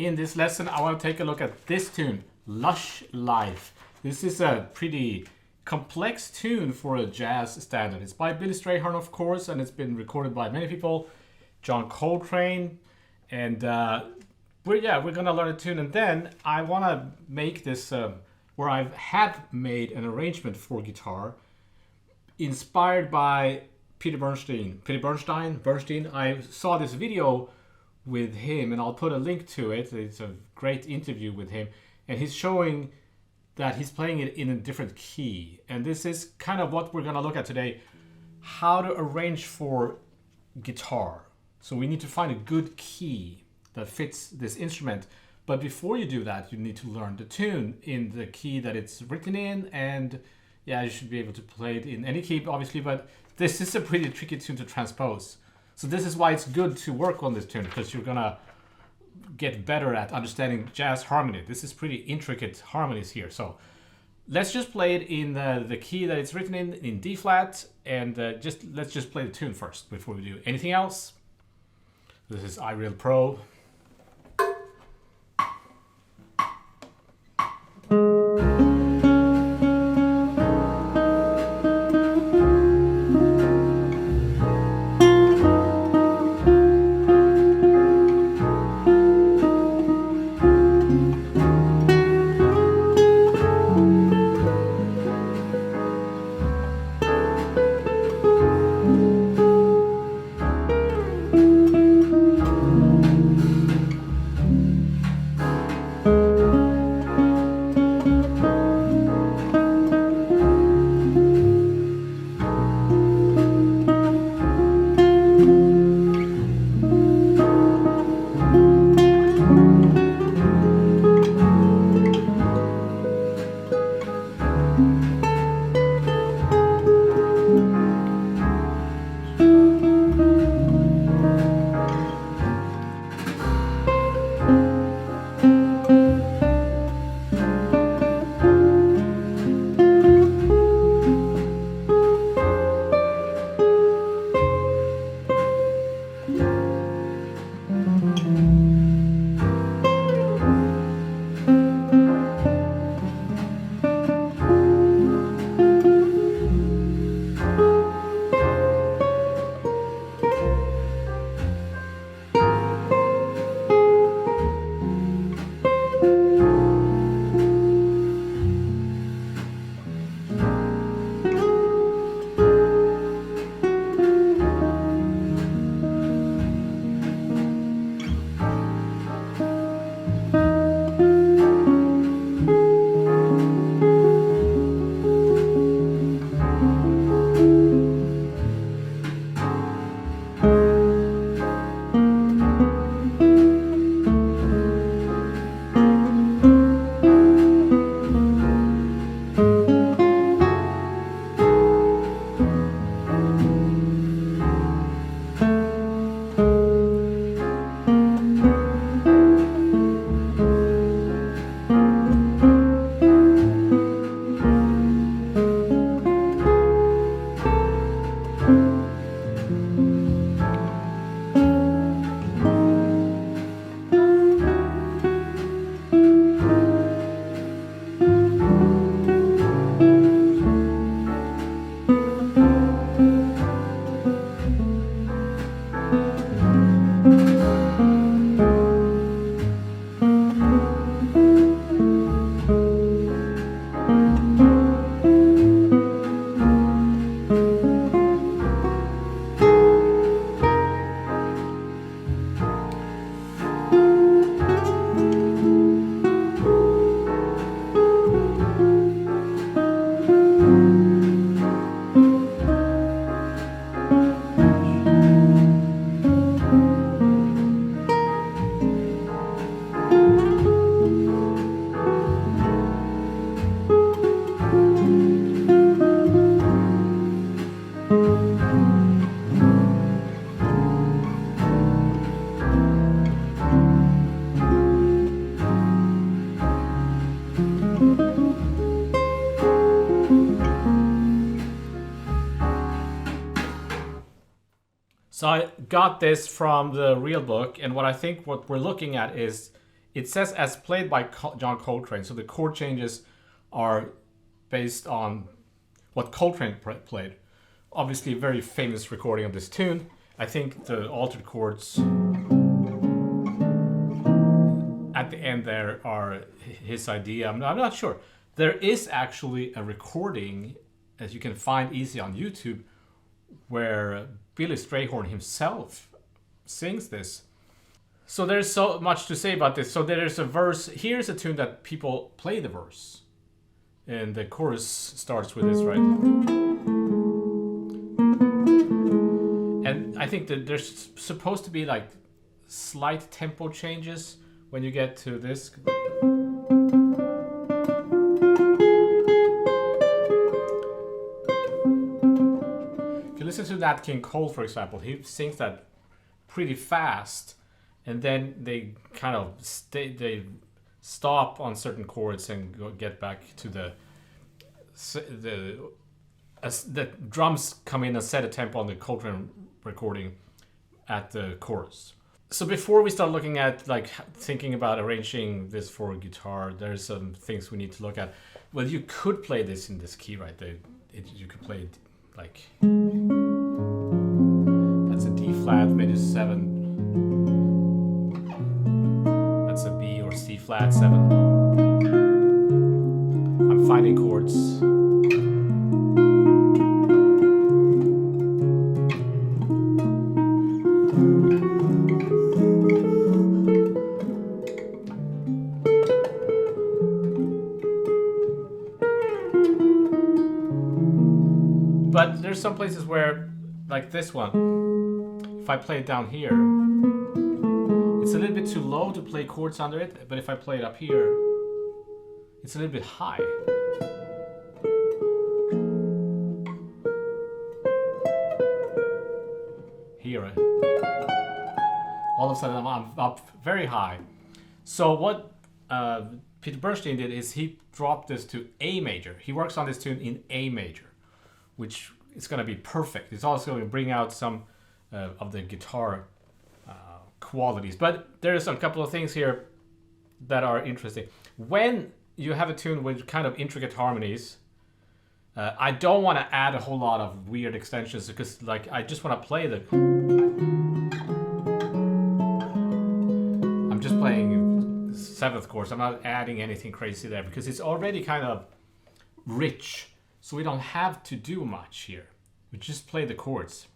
In this lesson, I want to take a look at this tune, Lush Life. This is a pretty complex tune for a jazz standard. It's by Billy Strayhorn, of course, and it's been recorded by many people, John Coltrane, and we're gonna learn a tune, and then I want to make this where I have made an arrangement for guitar inspired by Bernstein. I saw this video with him, and I'll put a link to it. It's a great interview with him, and he's showing that he's playing it in a different key. And this is kind of what we're going to look at today, how to arrange for guitar. So we need to find a good key that fits this instrument. But before you do that, you need to learn the tune in the key that it's written in, and yeah, you should be able to play it in any key, obviously, but this is a pretty tricky tune to transpose. So this is why it's good to work on this tune, because you're gonna get better at understanding jazz harmony. This is pretty intricate harmonies here. So let's just play it in the key that it's written in D flat, and let's just play the tune first before we do anything else. This is iReal Pro. So I got this from the real book, and what we're looking at is It says as played by John Coltrane, so the chord changes are based on what Coltrane played. Obviously a very famous recording of this tune. I think the altered chords at the end there are his idea. I'm not sure. There is actually a recording, as you can find easy on YouTube, where Billy Strayhorn himself sings this. So there's so much to say about this. So there's a verse. Here's a tune that people play the verse. And the chorus starts with this, right? And I think that there's supposed to be like slight tempo changes when you get to this. If you listen to Nat King Cole, for example, he sings that pretty fast, and then they kind of they stop on certain chords and get back to the drums come in and set a tempo on the Coltrane recording at the chorus. So before we start looking at like thinking about arranging this for guitar, there's some things we need to look at. Well, you could play this in this key, right? You could play it like that's a D flat, major 7. That's a B or C flat 7. I'm finding chords. But there's some places where, like this one, if I play it down here, it's a little bit too low to play chords under it, but if I play it up here, it's a little bit high. Here, all of a sudden I'm up very high. So what Peter Bernstein did is he dropped this to A major. He works on this tune in A major, which is going to be perfect. It's also going to bring out some of the guitar qualities. But there's a couple of things here that are interesting. When you have a tune with kind of intricate harmonies, I don't want to add a whole lot of weird extensions because like I just want to play the... I'm just playing 7th chords. I'm not adding anything crazy there because it's already kind of rich. So we don't have to do much here. We just play the chords.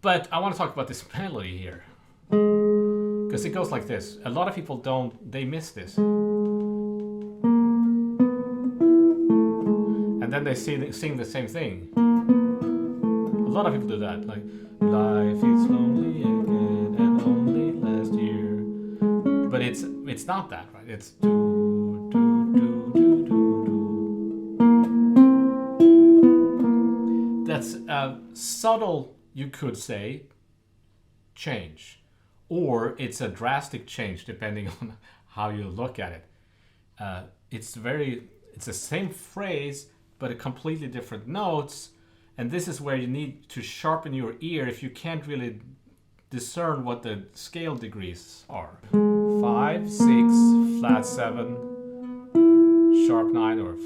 But I want to talk about this melody here. Because it goes like this. A lot of people they miss this. And then they sing the same thing. A lot of people do that. Like, life is lonely again and only last year. But it's not that, right? It's do, do, do, do, do. That's a subtle, you could say, change. Or it's a drastic change depending on how you look at it. It's the same phrase, but a completely different notes. And this is where you need to sharpen your ear if you can't really discern what the scale degrees are. 5, 6, flat 7, sharp 9, or...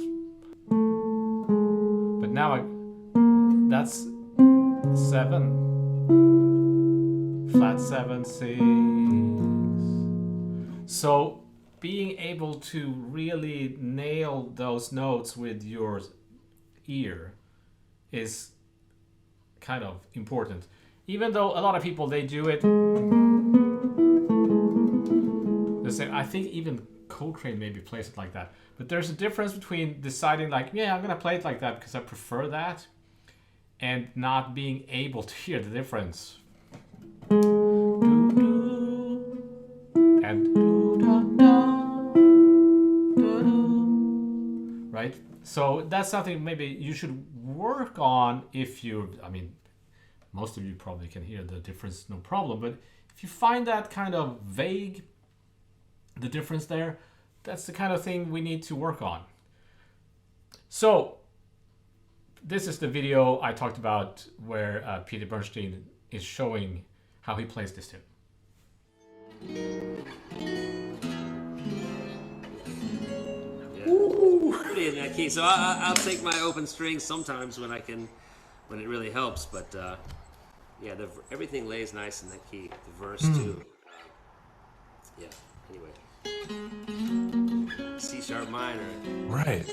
But now that's 7, flat 7, 6. So being able to really nail those notes with your ear is kind of important. Even though a lot of people, they do it. I think even Coltrane maybe plays it like that. But there's a difference between deciding like, yeah, I'm going to play it like that because I prefer that, and not being able to hear the difference. And right? So that's something maybe you should work on if you, I mean, most of you probably can hear the difference, no problem. But if you find that kind of vague, the difference there, that's the kind of thing we need to work on. So this is the video I talked about where Peter Bernstein is showing how he plays this tune. melody in that key. So I'll take my open strings sometimes when it really helps. But yeah, everything lays nice in that key. The verse too. Yeah. Anyway, C sharp minor. Right.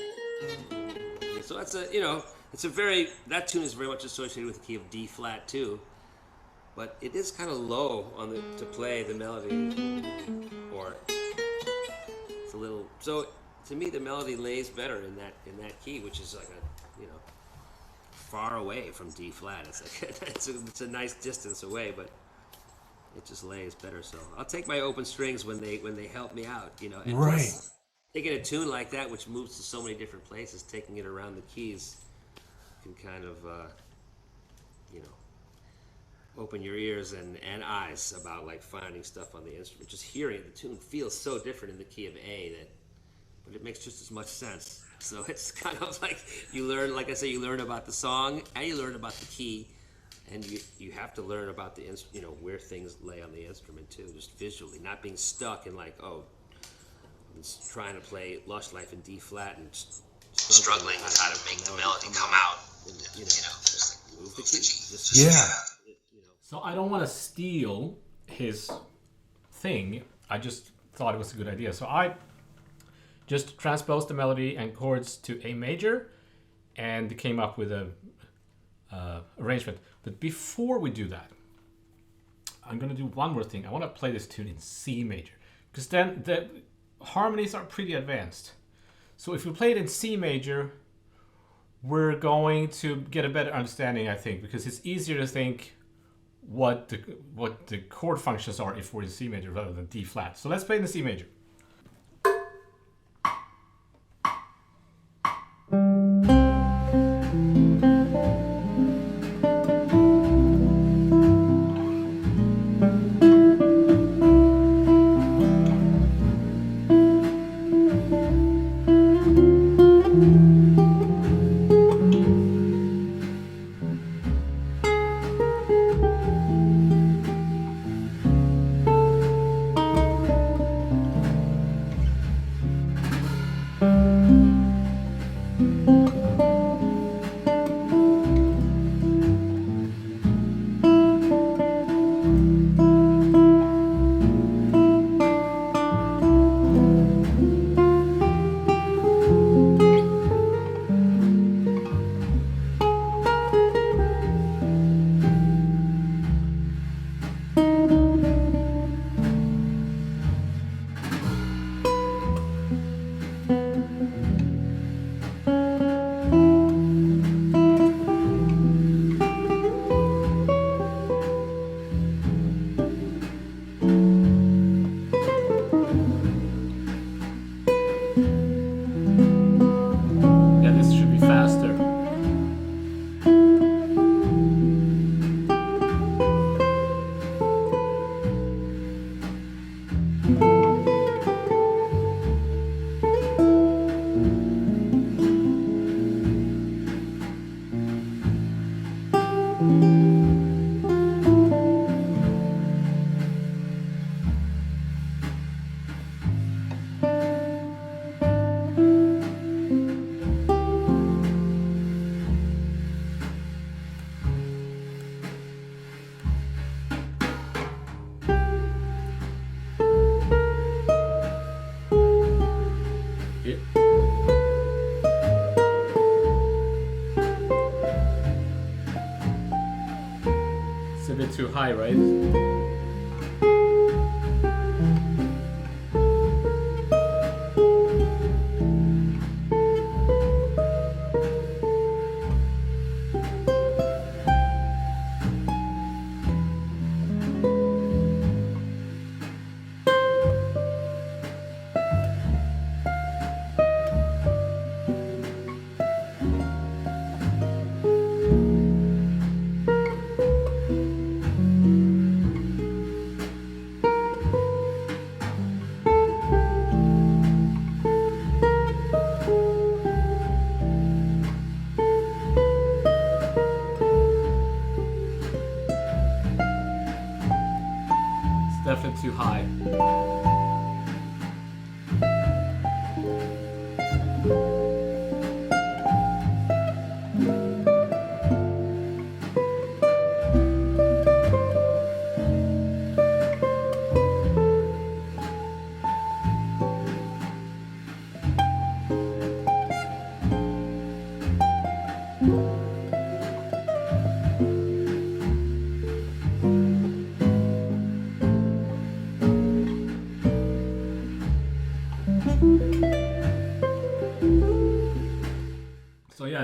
So that's that tune is very much associated with the key of D flat too. But it is kind of low to play the melody, or it's a little. So to me, the melody lays better in that key, which is like far away from D flat. It's like it's a nice distance away, but it just lays better. So I'll take my open strings when they help me out, And Right. plus, taking a tune like that, which moves to so many different places, taking it around the keys can kind of open your ears and eyes about like finding stuff on the instrument. Just hearing it, the tune feels so different in the key of A but it makes just as much sense. So it's kind of like you learn, like I say, you learn about the song and you learn about the key, and you have to learn about the where things lay on the instrument too, just visually, not being stuck in like, oh, I'm trying to play Lush Life in D flat and struggling with how to make the melody come out. Just move the key. Yeah. So I don't want to steal his thing. I just thought it was a good idea. So I just transposed the melody and chords to A major and came up with a arrangement. But before we do that, I'm going to do one more thing. I want to play this tune in C major, because then the harmonies are pretty advanced. So if we play it in C major, we're going to get a better understanding, I think, because it's easier to think what the chord functions are if we're in C major rather than D flat. So let's play in the C major. Too high, right? Definitely too high.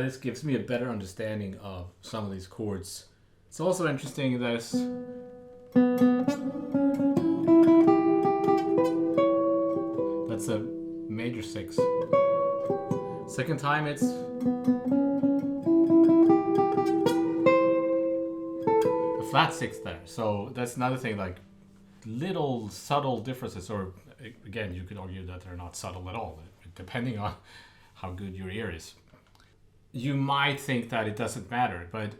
this gives me a better understanding of some of these chords. It's also interesting that that's a major 6. Second time it's a flat 6 there. So that's another thing, like little subtle differences, or again, you could argue that they're not subtle at all, depending on how good your ear is. You might think that it doesn't matter, but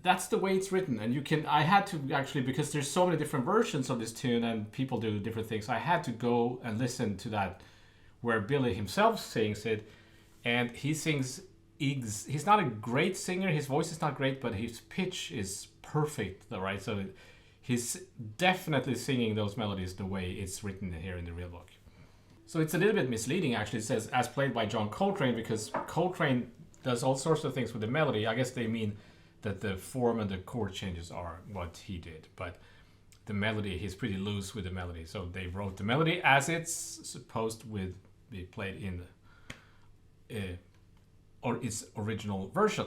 that's the way it's written. And I had to actually, because there's so many different versions of this tune and people do different things, I had to go and listen to that where Billy himself sings it. And he sings, he's not a great singer, his voice is not great, but his pitch is perfect, right? So he's definitely singing those melodies the way it's written here in the real book. So it's a little bit misleading, actually. It says, as played by John Coltrane, because Coltrane does all sorts of things with the melody. I guess they mean that the form and the chord changes are what he did. But the melody, he's pretty loose with the melody. So they wrote the melody as it's supposed to be played in or its original version.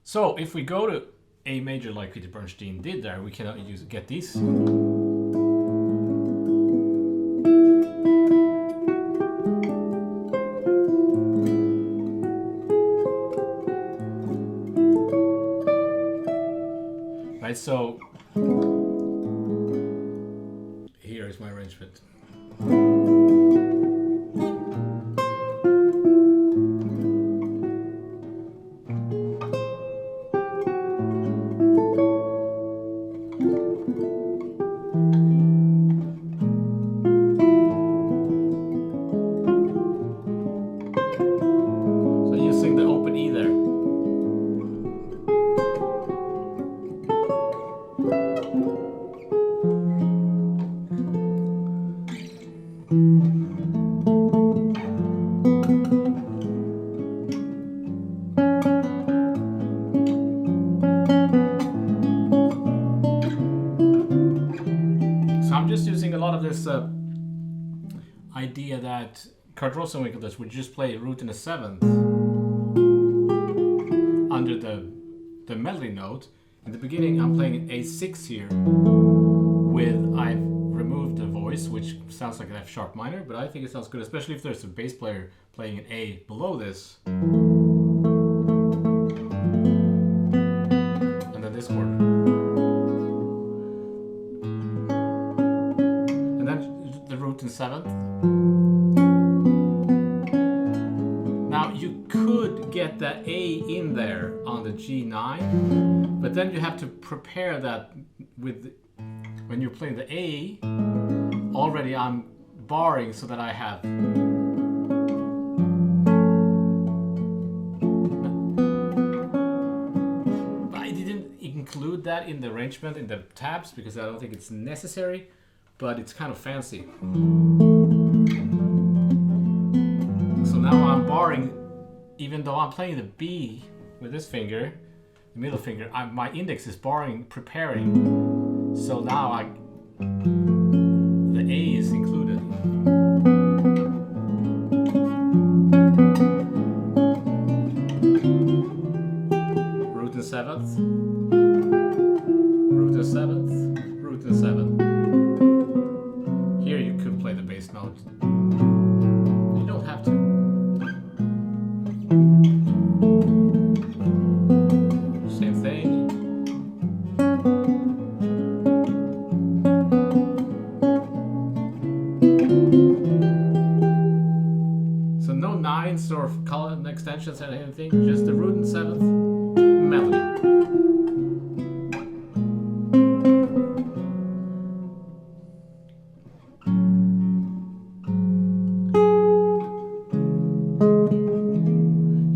So if we go to A major like Peter Bernstein did there, we can get these. Right, so here is my arrangement. Idea that Kurt Rosenwinkel does, would just play root in a 7th under the melody note. In the beginning, I'm playing an A6 here I've removed the voice, which sounds like an F sharp minor, but I think it sounds good, especially if there's a bass player playing an A below this. And then this chord. And then the root in 7th. Now you could get the A in there on the G9, but then you have to prepare that when you're playing the A, already I'm barring so that I have. I didn't include that in the arrangement in the tabs because I don't think it's necessary, but it's kind of fancy. So now I'm barring, even though I'm playing the B with this finger, the middle finger, my index is barring, preparing. So now the A is included. Root in 7th, root in 7th, root in 7th. Here you could play the bass note. You don't have to. Same thing. So no nines or column extensions and anything, just the root in 7th melody.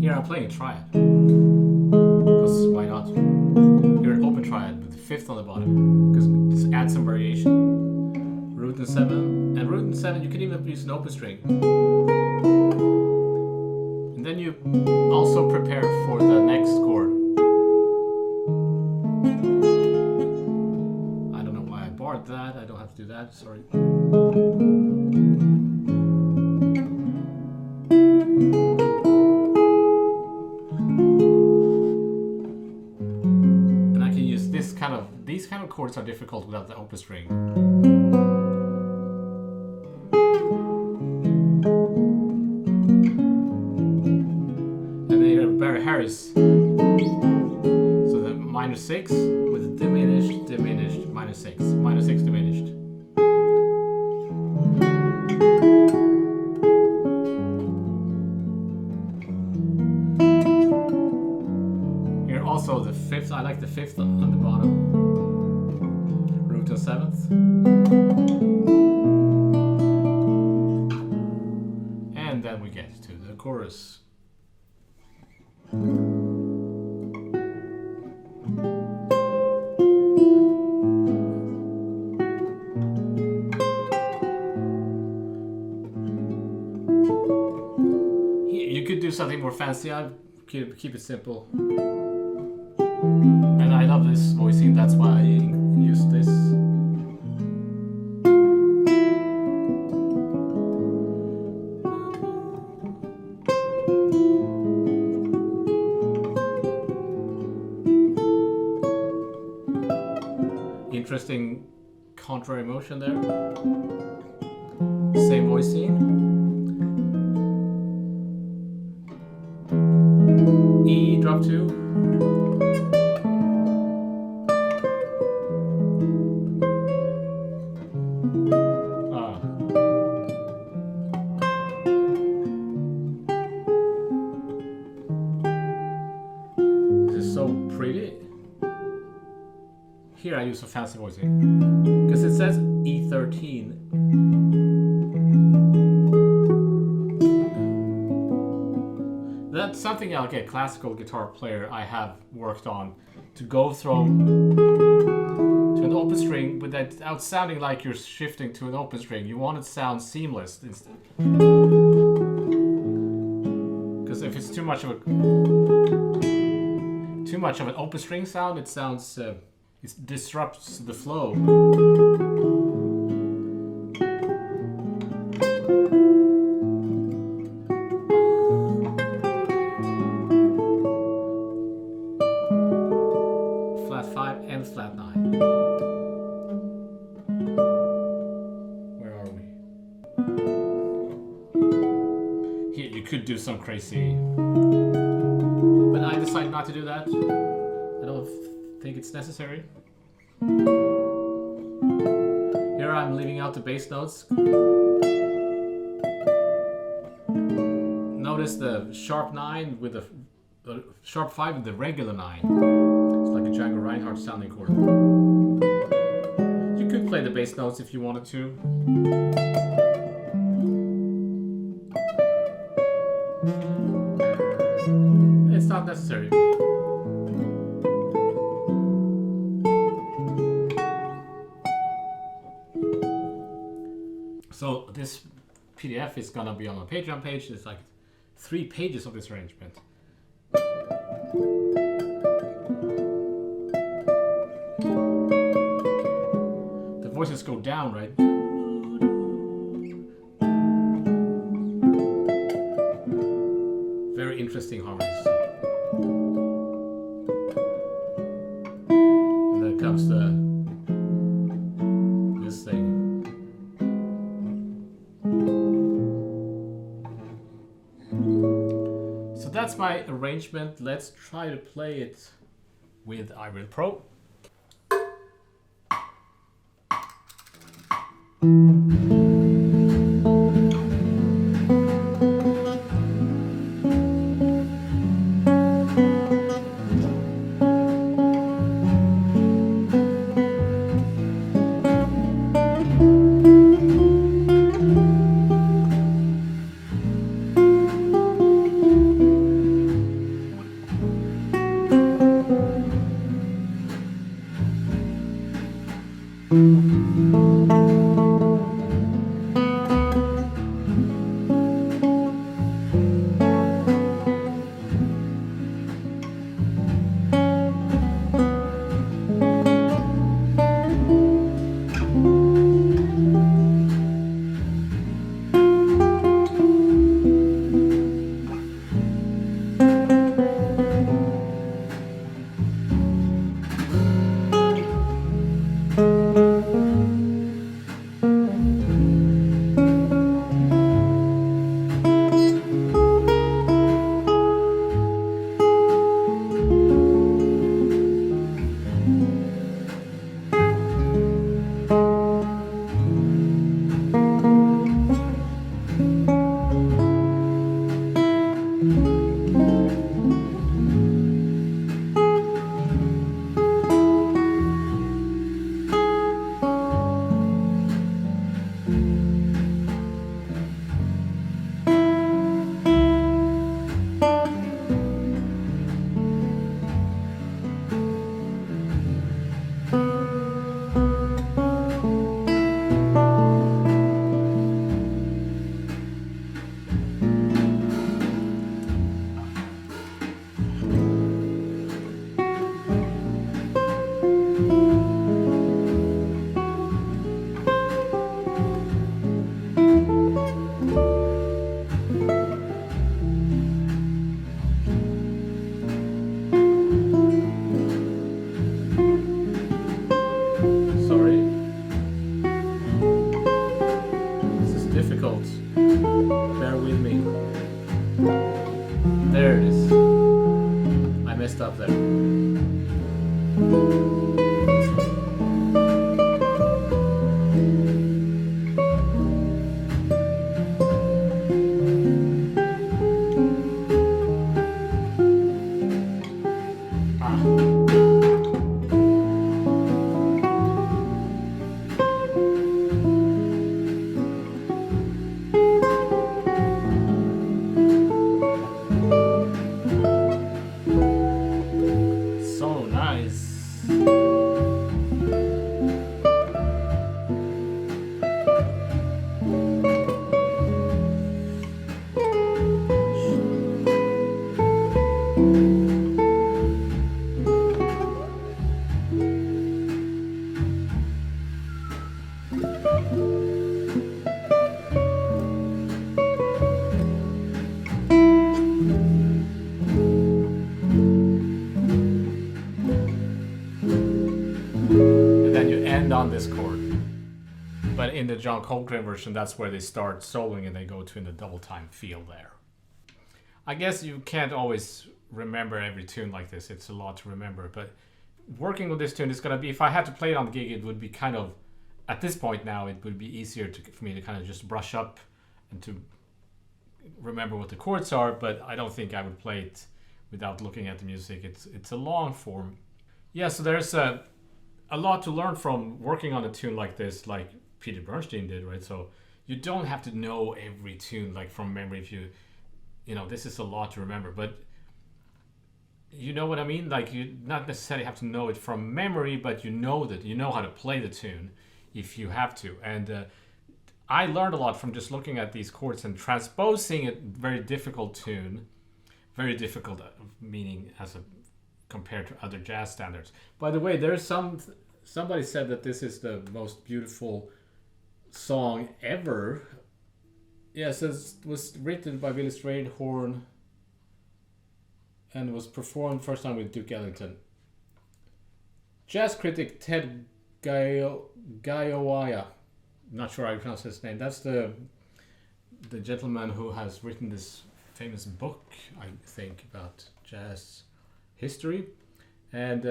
Here I'm playing a triad, because why not? Here an open triad with the 5th on the bottom, because just add some variation. Root in 7, and root in 7 you can even use an open string. And then you also prepare for the next chord. I don't know why I barred that, I don't have to do that, sorry. chords are difficult without the open string. And then you have Barry Harris. So the minor 6 with a diminished, diminished, minor 6, minor 6 diminished. Also the 5th, I like the 5th on the bottom. Root to 7th. And then we get to the chorus. You could do something more fancy. I'll keep it simple. And I love this voicing, that's why I use this. Interesting contrary motion there. Same voicing. E drop 2. Here I use a fancy voicing because it says E13. That's something like a classical guitar player I have worked on, to go from to an open string without sounding like you're shifting to an open string. You want it to sound seamless instead. Because if it's too much of an open string sound, it sounds it disrupts the flow. Flat 5 and flat 9. Where are we? Here you could do some crazy, but I decided not to do that. I don't think it's necessary. Here I'm leaving out the bass notes. Notice the sharp 9 with the sharp 5 with the regular 9. It's like a Django Reinhardt sounding chord. You could play the bass notes if you wanted to. It's not necessary. So this PDF is gonna be on my Patreon page. It's like 3 pages of this arrangement. The voices go down, right? Very interesting harmonies. And then comes this thing. So that's my arrangement. Let's try to play it with iReal Pro. difficult. Bear with me. There it is. I messed up there. So nice. And then you end on this chord. But in the John Coltrane version, that's where they start soloing and they go to in the double time feel there. I guess you can't always remember every tune like this. It's a lot to remember. But working with this tune is going to be, if I had to play it on the gig, it would be kind of, at this point now, it would be easier for me to kind of just brush up and to remember what the chords are. But I don't think I would play it without looking at the music. It's a long form. Yeah, so there's a lot to learn from working on a tune like this, like Peter Bernstein did, right? So you don't have to know every tune like from memory. If you know, this is a lot to remember, but you know what I mean? Like, you not necessarily have to know it from memory, but you know how to play the tune if you have to. And I learned a lot from just looking at these chords and transposing a very difficult tune, very difficult meaning as a compared to other jazz standards. By the way, there's somebody said that this is the most beautiful song ever. Yes, it was written by Billy Strayhorn and was performed first time with Duke Ellington. Jazz critic Ted Gaiawaya, not sure how you pronounce his name. That's the gentleman who has written this famous book, I think, about jazz history, and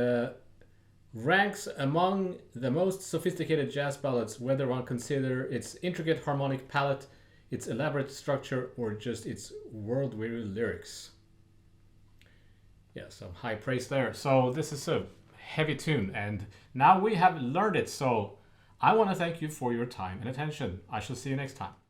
ranks among the most sophisticated jazz ballads, whether one consider its intricate harmonic palette, its elaborate structure, or just its world-weary lyrics. Yeah, some high praise there. So this is a heavy tune, and now we have learned it. So I want to thank you for your time and attention. I shall see you next time.